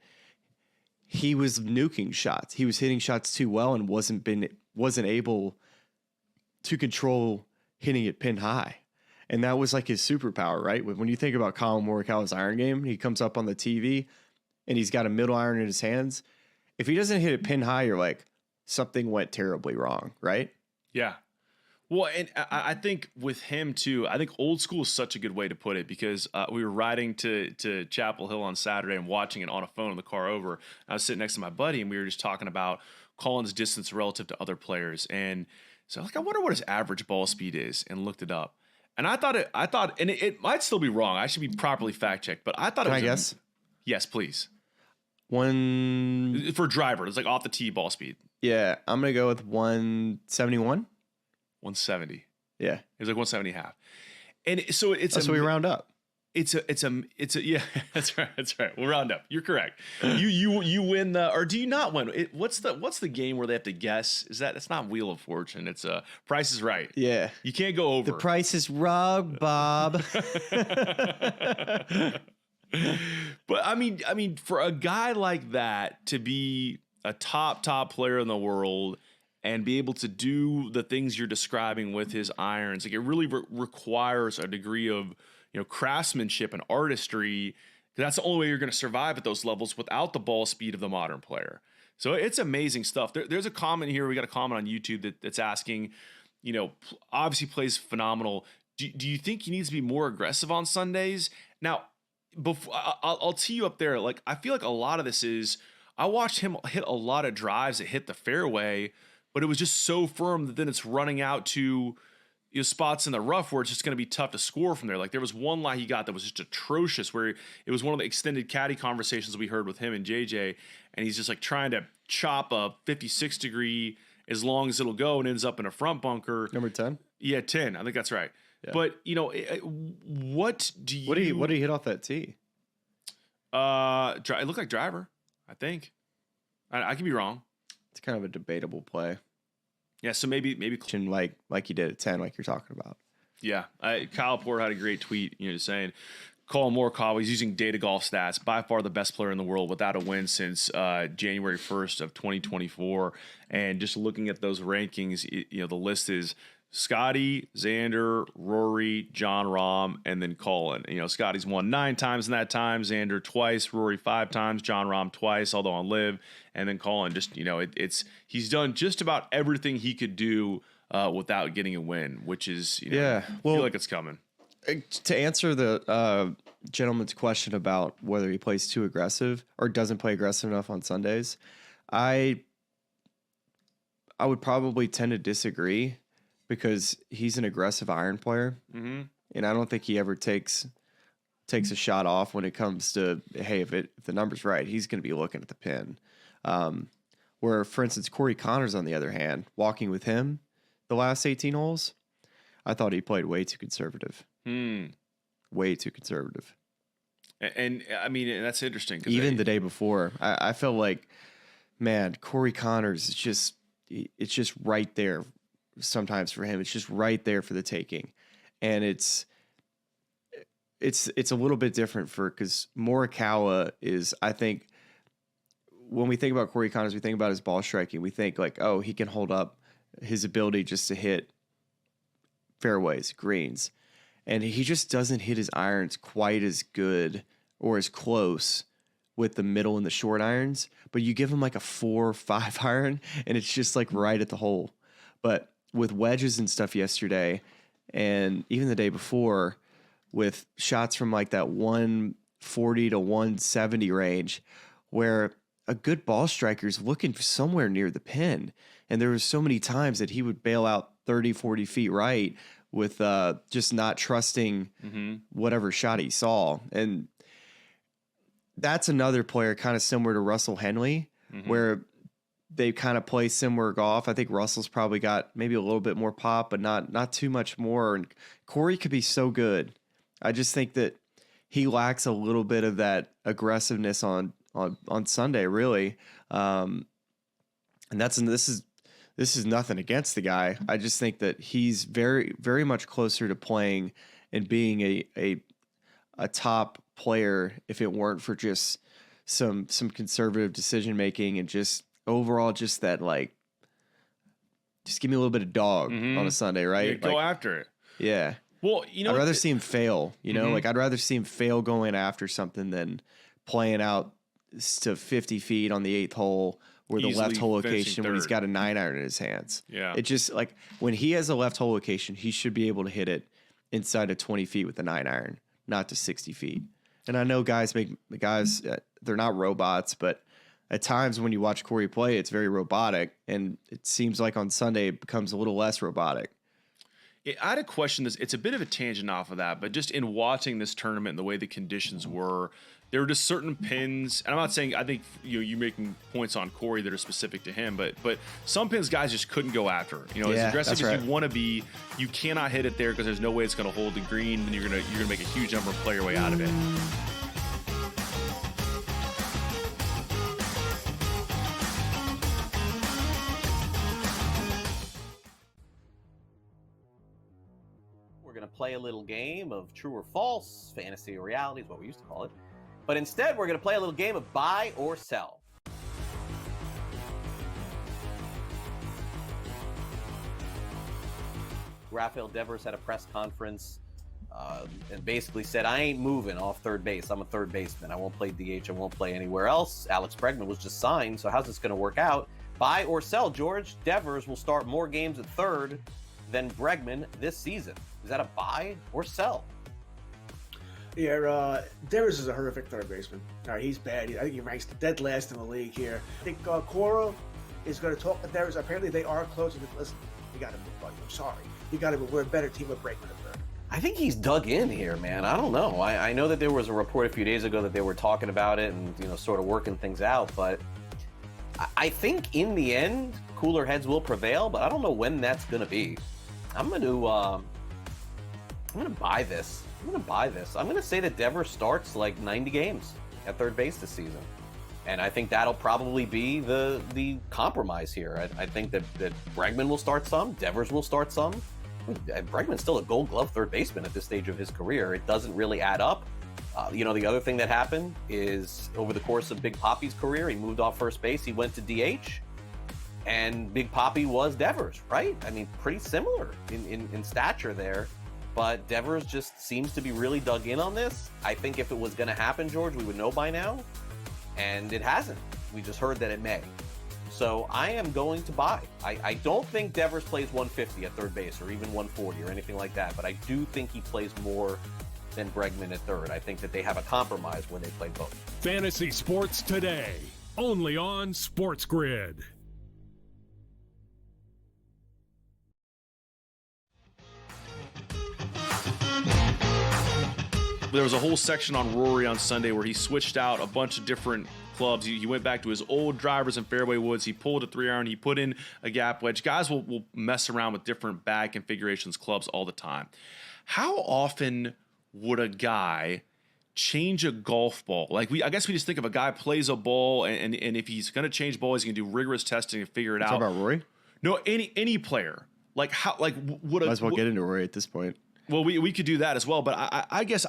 he was nuking shots. He was hitting shots too well and wasn't able to control hitting it pin high. And that was like his superpower, right? When you think about Collin Morikawa's iron game, he comes up on the TV and he's got a middle iron in his hands. If he doesn't hit it pin high, you're like, something went terribly wrong, right? Yeah. Well, and I think with him too, I think old school is such a good way to put it, because we were riding to Chapel Hill on Saturday and watching it on a phone in the car over. I was sitting next to my buddy and we were just talking about Collin's distance relative to other players. And so I wonder what his average ball speed is, and looked it up. And I thought, and it might still be wrong. I should be properly fact checked, but I thought Can it was. I guess? Yes, please. One for driver, it's like off the tee ball speed. Yeah, I'm gonna go with 171. 170. Yeah, it was like 170 half. And so it's so we round up. It's a yeah, that's right. We'll round up. You're correct. You win or do you not win? What's the game where they have to guess? It's not Wheel of Fortune. It's Price is Right. Yeah. You can't go over. The price is wrong, Bob. But I mean, for a guy like that to be a top player in the world and be able to do the things you're describing with his irons, like it really requires a degree of craftsmanship and artistry. That's the only way you're going to survive at those levels without the ball speed of the modern player. So it's amazing stuff. There's a comment here. We got a comment on YouTube that's asking, obviously plays phenomenal. Do you think he needs to be more aggressive on Sundays? Now, before I'll tee you up there. Like, I feel like a lot of this is, I watched him hit a lot of drives that hit the fairway, but it was just so firm that then it's running out to spots in the rough where it's just going to be tough to score from there. Like, there was one lie he got that was just atrocious, where it was one of the extended caddy conversations we heard with him and JJ, and he's just like trying to chop a 56 degree as long as it'll go, and ends up in a front bunker. Number 10? Yeah, 10. I think that's right. Yeah. But what did he hit off that tee? It looked like driver, I think. I could be wrong. It's kind of a debatable play. Yeah, so maybe like he did at 10, like you're talking about. Yeah, Kyle Porter had a great tweet, just saying, Collin Morikawa, he's using Data Golf Stats, by far the best player in the world without a win since January 1st of 2024. And just looking at those rankings, the list is Scotty, Xander, Rory, John Rahm, and then Collin. Scotty's won 9 times in that time, Xander twice, Rory 5 times, John Rahm twice, although on live, and then Collin. Just he's done just about everything he could do without getting a win, which is I feel like it's coming. To answer the gentleman's question about whether he plays too aggressive or doesn't play aggressive enough on Sundays, I would probably tend to disagree, because he's an aggressive iron player, and I don't think he ever takes a shot off when it comes to, hey, if the number's right, he's going to be looking at the pin. Where, for instance, Corey Connors, on the other hand, walking with him the last 18 holes, I thought he played way too conservative. Way too conservative. And I mean, that's interesting. Even the day before, I felt like, man, Corey Connors it's just right there. Sometimes for him, it's just right there for the taking, and it's a little bit different because Morikawa is, I think, when we think about Corey Connors, we think about his ball striking. We think like, oh, he can hold up his ability just to hit fairways, greens, and he just doesn't hit his irons quite as good or as close with the middle and the short irons. But you give him like a 4 or 5 iron, and it's just like right at the hole. But with wedges and stuff yesterday, and even the day before, with shots from like that 140 to 170 range, where a good ball striker is looking somewhere near the pin. And there were so many times that he would bail out 30, 40 feet right with just not trusting whatever shot he saw. And that's another player kind of similar to Russell Henley, where they kind of play similar golf. I think Russell's probably got maybe a little bit more pop, but not too much more. And Corey could be so good I just think that he lacks a little bit of that aggressiveness on Sunday, really. And this is nothing against the guy. I just think that he's very, very much closer to playing and being a top player if it weren't for just some conservative decision making and just overall just that, like, just give me a little bit of dog on a Sunday, right? Yeah, go after it. Yeah. Well, I'd rather see him fail, like I'd rather see him fail going after something than playing out to 50 feet on the 8th hole or the left hole location when he's got a 9-iron in his hands. Yeah. It just, like, when he has a left hole location, he should be able to hit it inside of 20 feet with a 9-iron, not to 60 feet. And I know guys, they're not robots, but at times when you watch Corey play, it's very robotic, and it seems like on Sunday it becomes a little less robotic. I had a question. It's a bit of a tangent off of that, but just in watching this tournament and the way the conditions were, there were just certain pins, and I'm not saying, I think you're making points on Corey that are specific to him, but some pins guys just couldn't go after. As aggressive as you want to be, you cannot hit it there because there's no way it's going to hold the green, and you're gonna make a huge number and play your way out of it. We're going to play a little game of true or false, fantasy or reality is what we used to call it. But instead, we're going to play a little game of buy or sell. Rafael Devers had a press conference and basically said, I ain't moving off third base. I'm a third baseman. I won't play DH. I won't play anywhere else. Alex Bregman was just signed. So how's this going to work out? Buy or sell, George? Devers will start more games at third than Bregman this season. Is that a buy or sell? Yeah, Devers is a horrific third baseman. All right, he's bad. I think he ranks dead last in the league here. I think Cora is going to talk to Devers. Apparently, they are close. Listen, you got to move, buddy. I'm sorry. You got to move. We're a better team with Bregman at third. I think he's dug in here, man. I don't know. I know that there was a report a few days ago that they were talking about it and sort of working things out, but I think in the end, cooler heads will prevail. But I don't know when that's going to be. I'm going to buy this. I'm going to say that Devers starts like 90 games at third base this season. And I think that'll probably be the compromise here. I think that Bregman will start some, Devers will start some. Bregman's still a Gold Glove third baseman at this stage of his career. It doesn't really add up. The other thing that happened is over the course of Big Papi's career, he moved off first base, he went to DH. And Big Papi was Devers, right? I mean, pretty similar in stature there. But Devers just seems to be really dug in on this. I think if it was going to happen, George, we would know by now. And it hasn't. We just heard that it may. So I am going to buy. I don't think Devers plays 150 at third base or even 140 or anything like that. But I do think he plays more than Bregman at third. I think that they have a compromise where they play both. Fantasy Sports Today, only on SportsGrid. There was a whole section on Rory on Sunday where he switched out a bunch of different clubs. He went back to his old drivers in fairway woods. He pulled a 3-iron. He put in a gap wedge. Guys will mess around with different bag configurations, clubs all the time. How often would a guy change a golf ball? Like I guess we just think of a guy plays a ball, and if he's going to change balls, he's going to do rigorous testing and figure it out. Talk about Rory? No, any player. Like how? Like would might as well get into Rory at this point. Well, we could do that as well, but I guess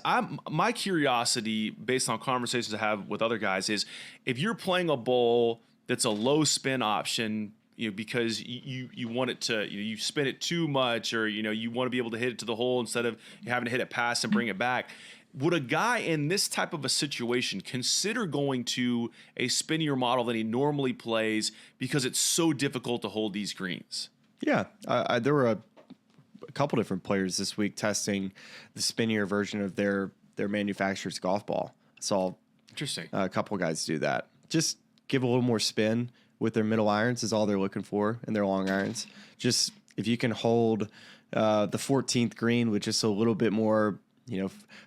my curiosity, based on conversations I have with other guys, is if you're playing a ball that's a low spin option, because you want it to, you spin it too much, or you want to be able to hit it to the hole instead of having to hit it past and bring it back. Would a guy in this type of a situation consider going to a spinnier model than he normally plays because it's so difficult to hold these greens? Yeah, there were a couple different players this week testing the spinnier version of their manufacturer's golf ball. I saw a couple guys do that. Just give a little more spin with their middle irons is all they're looking for, and their long irons. Just if you can hold the 14th green with just a little bit more,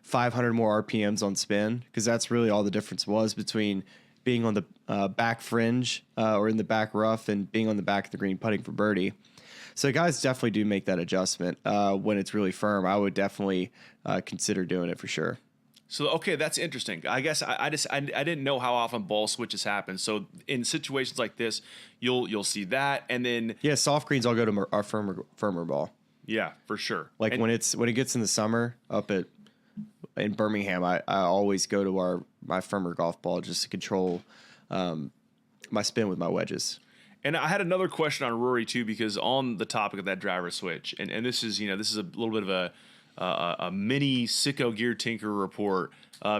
500 more RPMs on spin, because that's really all the difference was between being on the back fringe or in the back rough and being on the back of the green putting for birdie. So guys definitely do make that adjustment when it's really firm. I would definitely consider doing it for sure. So, okay, that's interesting. I guess I didn't know how often ball switches happen. So in situations like this, you'll see that, and then soft greens, I'll go to our firmer ball. Yeah, for sure. Like when it gets in the summer up in Birmingham, I always go to my firmer golf ball just to control my spin with my wedges. And I had another question on Rory too, because on the topic of that driver switch, and this is a little bit of a mini Sicko Gear Tinker report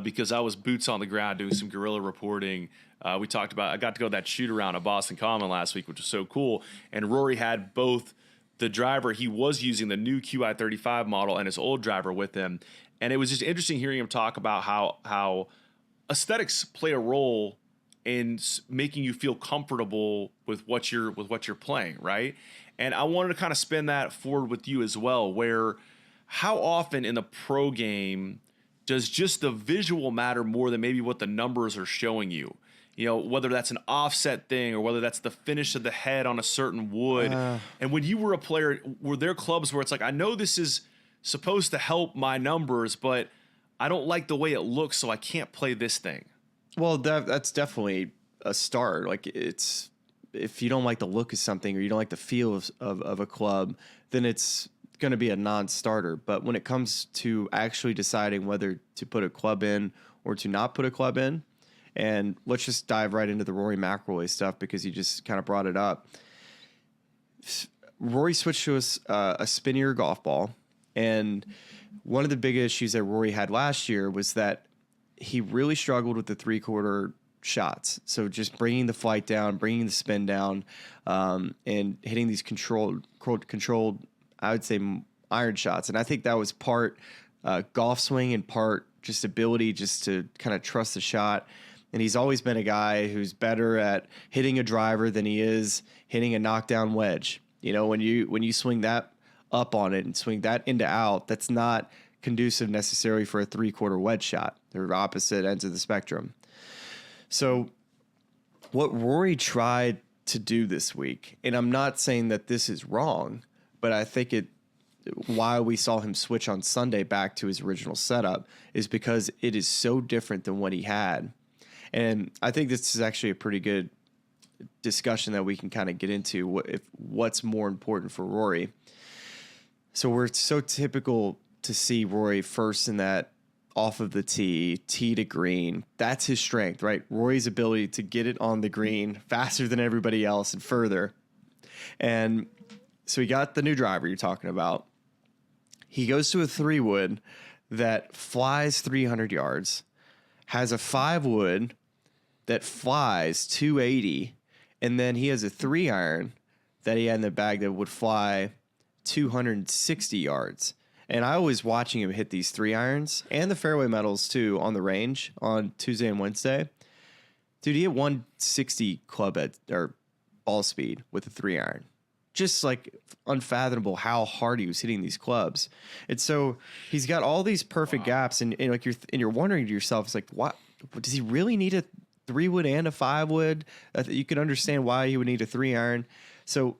because I was boots on the ground doing some guerrilla reporting. I got to go to that shoot around at Boston Common last week, which was so cool. And Rory had both the driver, he was using the new QI35 model, and his old driver with him. And it was just interesting hearing him talk about how aesthetics play a role in making you feel comfortable with what you're playing, right? And I wanted to kind of spin that forward with you as well, where how often in the pro game does just the visual matter more than maybe what the numbers are showing you? You know, whether that's an offset thing or whether that's the finish of the head on a certain wood. And when you were a player, were there clubs where it's like, I know this is supposed to help my numbers, but I don't like the way it looks, so I can't play this thing? Well, that's definitely a start. Like if you don't like the look of something or you don't like the feel of a club, then it's going to be a non-starter. But when it comes to actually deciding whether to put a club in or to not put a club in, and let's just dive right into the Rory McIlroy stuff because you just kind of brought it up. Rory switched to a spinnier golf ball, and one of the big issues that Rory had last year was that he really struggled with the three-quarter shots. So just bringing the flight down, bringing the spin down, and hitting these controlled, I would say, iron shots. And I think that was part golf swing and part just ability just to kind of trust the shot. And he's always been a guy who's better at hitting a driver than he is hitting a knockdown wedge. You know, when you swing that up on it and swing that into out, that's not conducive necessarily for a three-quarter wedge shot. They're opposite ends of the spectrum. So what Rory tried to do this week, and I'm not saying that this is wrong, but I think why we saw him switch on Sunday back to his original setup is because it is so different than what he had. And I think this is actually a pretty good discussion that we can kind of get into what's more important for Rory. So we're so typical to see Rory first in that off of the tee to green. That's his strength, right? Rory's ability to get it on the green faster than everybody else and further. And so he got the new driver you're talking about. He goes to a 3-wood that flies 300 yards, has a 5-wood that flies 280, and then he has a 3-iron that he had in the bag that would fly 260 yards. And I was watching him hit these 3-irons and the fairway metals too on the range on Tuesday and Wednesday. Dude, he hit 160 club head or ball speed with a 3-iron. Just like unfathomable how hard he was hitting these clubs. And so he's got all these perfect gaps, and like you're wondering to yourself, it's like, what does he really need a 3-wood and a 5-wood? You could understand why he would need a 3-iron. So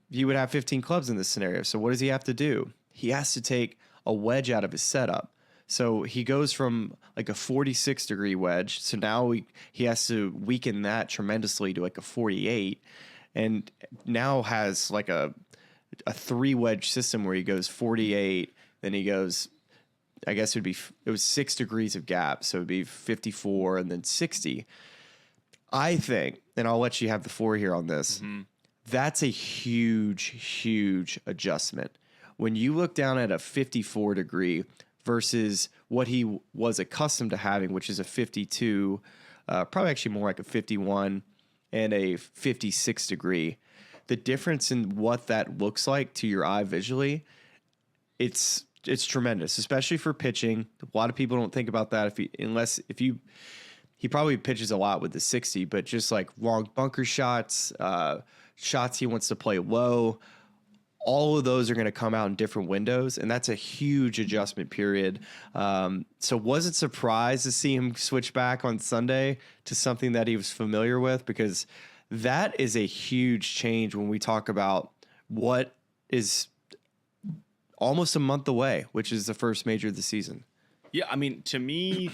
you would have 15 clubs in this scenario. So what does he have to do? He has to take a wedge out of his setup. So he goes from like a 46-degree wedge. So now he has to weaken that tremendously to like a 48, and now has like a 3-wedge system where he goes 48, then he goes, I guess it was 6 degrees of gap. So it'd be 54 and then 60. I think, and I'll let you have the floor here on this. Mm-hmm. That's a huge, huge adjustment. When you look down at a 54 degree versus what he was accustomed to having, which is a 52, probably actually more like a 51 and a 56 degree, the difference in what that looks like to your eye visually, it's tremendous, especially for pitching. A lot of people don't think about that he probably pitches a lot with the 60, but just like long bunker shots, shots he wants to play low, all of those are going to come out in different windows, and that's a huge adjustment period. So wasn't surprised to see him switch back on Sunday to something that he was familiar with, because that is a huge change when we talk about what is almost a month away, which is the first major of the season. Yeah, I mean, to me,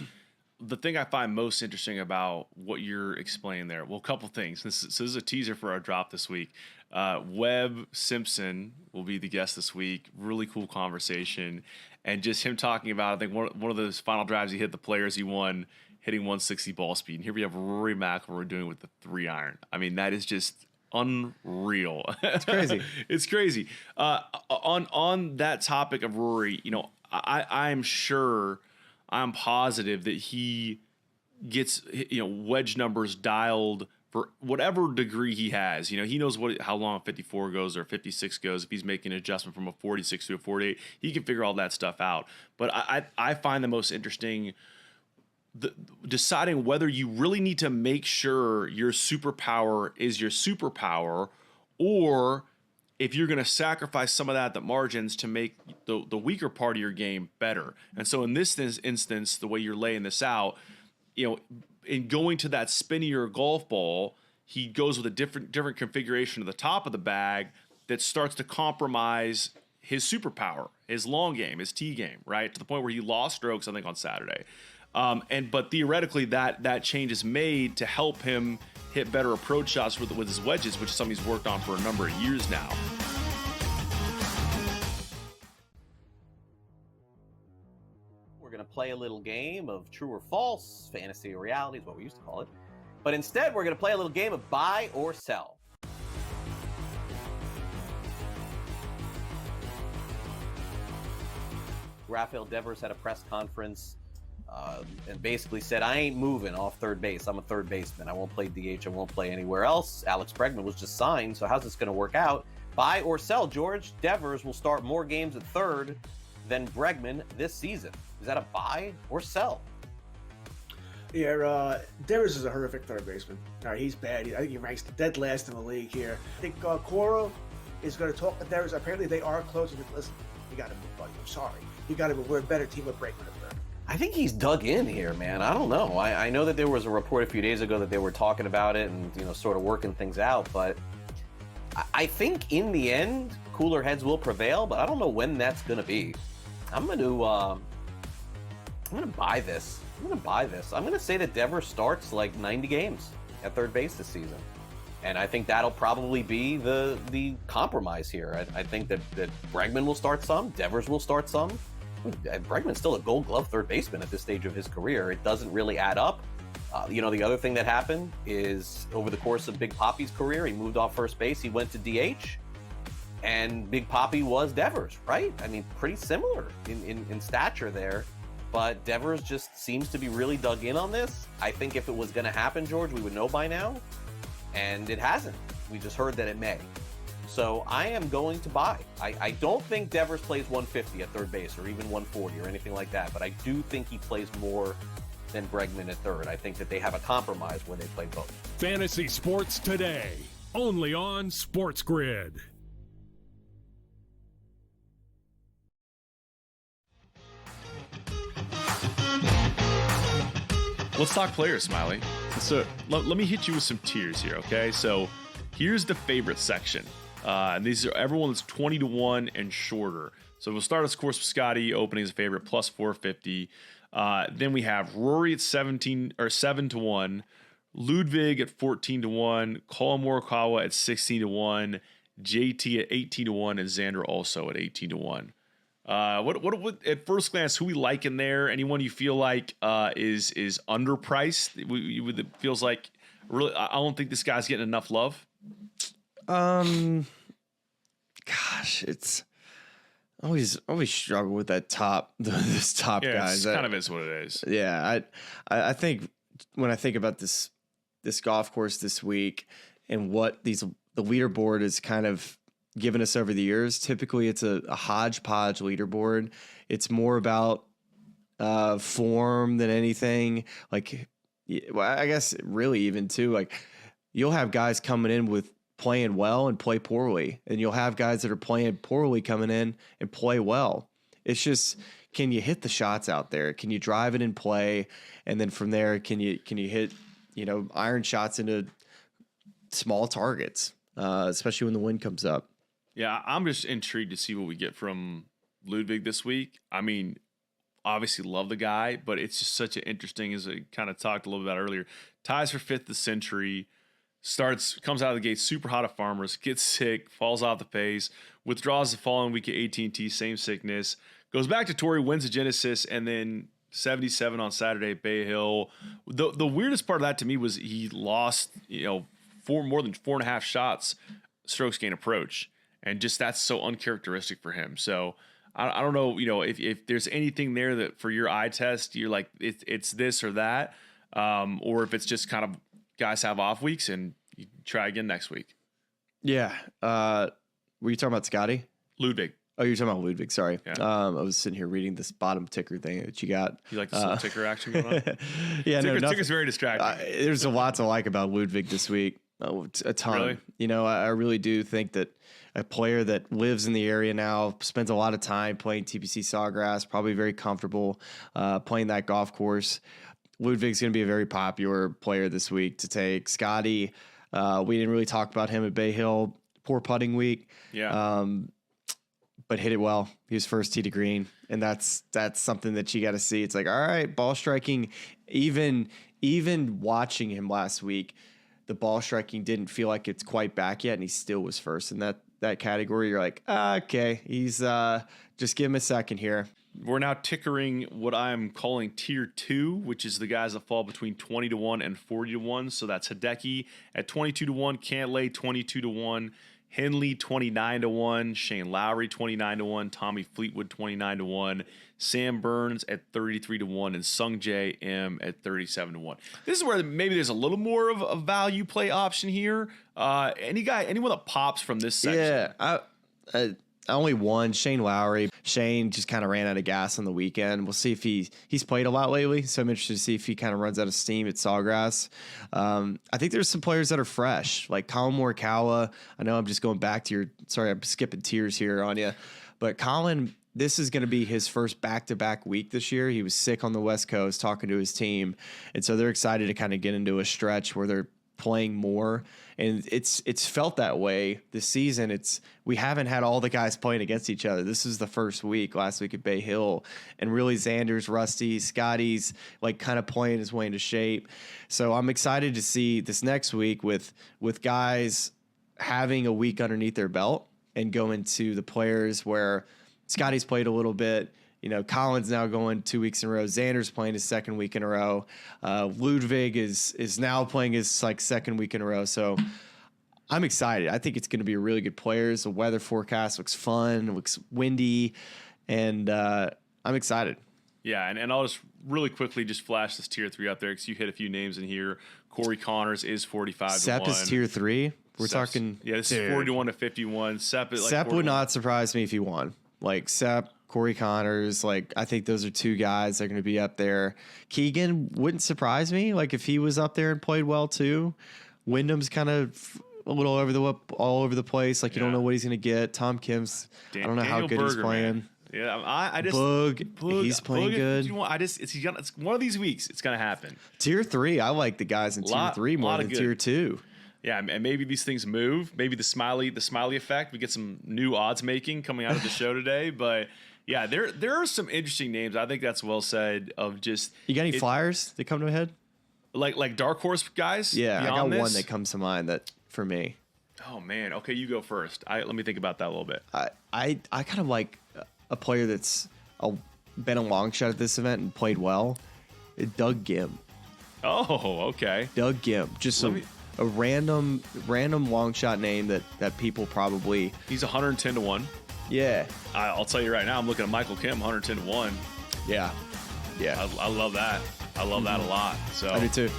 the thing I find most interesting about what you're explaining there, well, a couple things. So this is a teaser for our drop this week. Webb Simpson will be the guest this week. Really cool conversation. And just him talking about, I think, one of those final drives he hit the Players he won, hitting 160 ball speed. And here we have Rory McIlroy doing with the 3-iron. I mean, that is just unreal. It's crazy. It's crazy. On that topic of Rory, I'm sure, I'm positive that he gets wedge numbers dialed for whatever degree he has. He knows how long 54 goes or 56 goes. If he's making an adjustment from a 46 to a 48, he can figure all that stuff out. But I find the most interesting deciding whether you really need to make sure your superpower is your superpower, or if you're going to sacrifice some of that margins to make the weaker part of your game better. And so in this instance, the way you're laying this out, in going to that spinnier golf ball, he goes with a different configuration of the top of the bag that starts to compromise his superpower, his long game, his tee game, right? To the point where he lost strokes, I think, on Saturday. But theoretically, that change is made to help him hit better approach shots with his wedges, which is something he's worked on for a number of years now. We're going to play a little game of true or false, fantasy or reality is what we used to call it. But instead, we're going to play a little game of buy or sell. Rafael Devers had a press conference and basically said, I ain't moving off third base. I'm a third baseman. I won't play DH. I won't play anywhere else. Alex Bregman was just signed. So how's this going to work out? Buy or sell, George? Devers will start more games at third than Bregman this season. Is that a buy or sell? Yeah, Devers is a horrific third baseman. All right, he's bad. I think he ranks dead last in the league here. I think Cora is going to talk to Devers. Apparently, they are closing. Listen, you got to move, buddy. I'm sorry. You got to move. We're a better team with Bregman at third. I think he's dug in here, man. I don't know. I know that there was a report a few days ago that they were talking about it and, sort of working things out. But I think in the end, cooler heads will prevail. But I don't know when that's going to be. I'm going to buy this. I'm going to say that Devers starts like 90 games at third base this season. And I think that'll probably be the compromise here. I think that Bregman will start some. Devers will start some. Bregman's still a Gold Glove third baseman at this stage of his career. It doesn't really add up. The other thing that happened is over the course of Big Papi's career, he moved off first base. He went to DH. And Big Papi was Devers, right? I mean, pretty similar in stature there. But Devers just seems to be really dug in on this. I think if it was going to happen, George, we would know by now. And it hasn't. We just heard that it may. So I am going to buy. I don't think Devers plays 150 at third base or even 140 or anything like that. But I do think he plays more than Bregman at third. I think that they have a compromise when they play both. Fantasy Sports Today, only on SportsGrid. Let's talk players, Smylie. So let me hit you with some tiers here, okay? So here's the favorite section. And these are everyone that's 20-1 and shorter. So we'll start, of course, with Scotty opening as a favorite, plus 450. Then we have Rory at 7-1, Ludwig at 14-1, Collin Morikawa at 16-1, JT at 18-1, and Xander also at 18-1. What at first glance, who we like in there? Anyone you feel like is underpriced? It feels like really. I don't think this guy's getting enough love. Gosh, it's always struggle with that this top guys. It kind of is what it is. Yeah, I think when I think about this golf course this week and what the leaderboard is kind of given us over the years, typically it's a hodgepodge leaderboard. It's more about form than anything. Like, well, I guess really even too, like you'll have guys coming in with playing well and play poorly, and you'll have guys that are playing poorly coming in and play well. It's just, can you hit the shots out there? Can you drive it in play? And then from there, can you hit, iron shots into small targets, especially when the wind comes up. Yeah, I'm just intrigued to see what we get from Ludwig this week. I mean, obviously love the guy, but it's just such an interesting, as I kind of talked a little bit about earlier, ties for 5th this century, comes out of the gate super hot at Farmers, gets sick, falls off the pace, withdraws the following week at AT&T, same sickness, goes back to Torrey, wins the Genesis, and then 77 on Saturday at Bay Hill. The weirdest part of that to me was he lost, more than 4.5 shots strokes gain approach, and just that's so uncharacteristic for him. So I don't know, if there's anything there that for your eye test you're like it's this or that, or if it's just kind of guys have off weeks and you try again next week. Yeah. Were you talking about Scotty? Ludwig. Oh, you're talking about Ludwig. Sorry. Yeah. I was sitting here reading this bottom ticker thing that you got. You like this little ticker action going on? Yeah, ticker's very distracting. There's a lot to like about Ludwig this week. A ton. Really? I really do think that a player that lives in the area now, spends a lot of time playing TPC Sawgrass, probably very comfortable playing that golf course. Ludwig's going to be a very popular player this week to take. Scotty, we didn't really talk about him at Bay Hill. Poor putting week. Yeah. But hit it well. He was first tee to green, and that's something that you got to see. It's like, all right, ball striking. Even watching him last week, the ball striking didn't feel like it's quite back yet, and he still was first in that category. You're like, okay, he's just give him a second here. We're now tickering what I'm calling tier 2, which is the guys that fall between 20-1 and 40-1. So that's Hideki at 22-1, Cantlay 22-1, Henley 29-1, Shane Lowry 29-1, Tommy Fleetwood 29-1, Sam Burns at 33-1, and Sung Jae M at 37-1. This is where maybe there's a little more of a value play option here. Anyone that pops from this section? Yeah, only one, Shane Lowry. Shane just kind of ran out of gas on the weekend. We'll see if he's played a lot lately, so I'm interested to see if he kind of runs out of steam at Sawgrass. I think there's some players that are fresh, like Collin Morikawa. I know I'm just going back to I'm skipping tiers here on you, but Collin, this is going to be his first back-to-back week this year. He was sick on the West Coast talking to his team, and so they're excited to kind of get into a stretch where they're playing more, and it's felt that way this season. We haven't had all the guys playing against each other. This is the first week, last week at Bay Hill, and really Xander's rusty, Scotty's like kind of playing his way into shape. So I'm excited to see this next week with guys having a week underneath their belt and going to the players where Scotty's played a little bit. Collin's now going 2 weeks in a row. Xander's playing his second week in a row. Ludwig is now playing his second week in a row. So I'm excited. I think it's going to be a really good players. The weather forecast looks fun, looks windy, and I'm excited. Yeah, and I'll just really quickly just flash this tier 3 up there because you hit a few names in here. Corey Connors is 45-1. Sepp is tier 3. This is 41 to 51. Sepp would not surprise me if he won. Like Sepp, Corey Connors, I think those are two guys that are going to be up there. Keegan wouldn't surprise me, if he was up there and played well too. Wyndham's kind of a little all over the place. You don't know what he's going to get. Tom Kim's, I don't know how good he's playing. Man. Yeah, I just Boog, he's playing good. It's one of these weeks. It's going to happen. Tier 3, I like the guys in tier 3 more than tier 2. Yeah, and maybe these things move. Maybe the Smylie effect. We get some new odds making coming out of the show today, but. Yeah, there are some interesting names. I think that's well said. Of just you got any flyers that come to my head? Like dark horse guys? Yeah, I got one that comes to mind that for me. Oh man, okay, you go first. Let me think about that a little bit. I kind of like a player that's been a long shot at this event and played well. Doug Gim. Oh, okay. Doug Gim, just a random long shot name that people probably. He's 110-1. Yeah. I'll tell you right now, I'm looking at Michael Kim, 110-1. Yeah. I love that. I love that a lot. So I do too.